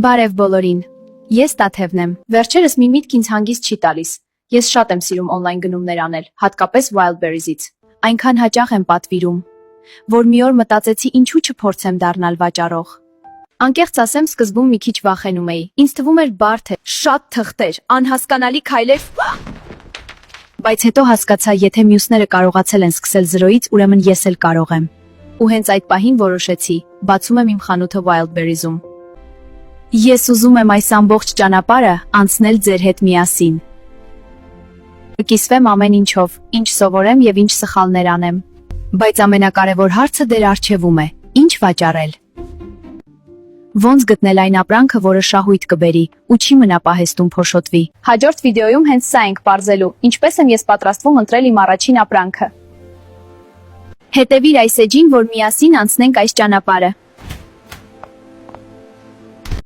Բարև բոլորին։ Ես Տաթևն եմ։ Վերջերս մի միտք ինձ հանգիստ չի տալիս։ Ես շատ եմ սիրում օնլայն գնումներ անել, հատկապես Wildberries-ից։ Այնքան հաճախ եմ պատվիրում, որ մի օր մտածեցի ինչու չփորձեմ դառնալ վաճառող։ Անկեղծ ասեմ, սկզբում մի քիչ վախենում էի։ Ինձ թվում էր բարդ է, շատ թղթեր, անհասկանալի քայլեր։ Բայց հետո հասկացա, եթե մյուսները կարողացել են սկսել զրոյից, ուրեմն ես էլ կարող եմ։ Ու հենց այդ պահին որոշեցի, բացում եմ իմ խանութը Wildberries-ում։ Ես ուզում եմ այս ամբողջ ճանապարհը անցնել ձեր հետ միասին։ Կիսվեմ ամեն ինչով, ինչ սովորեմ եւ ինչ սխալներ անեմ։ Բայց ամենակարևոր հարցը դեր առջևում է. ինչ վաճառել։ Ոնց գտնել այն ապրանքը, որը շահույթ կբերի ու չի մնա պահեստում փոշոտվի։ Հաջորդ վիդեոյում հենց սա ենք պարզելու, ինչպես եմ ես պատրաստվում ընտրել իմ առաջին ապրանքը։ Հետևիր այս էջին, որ միասին անցնենք այս ճանապարհը։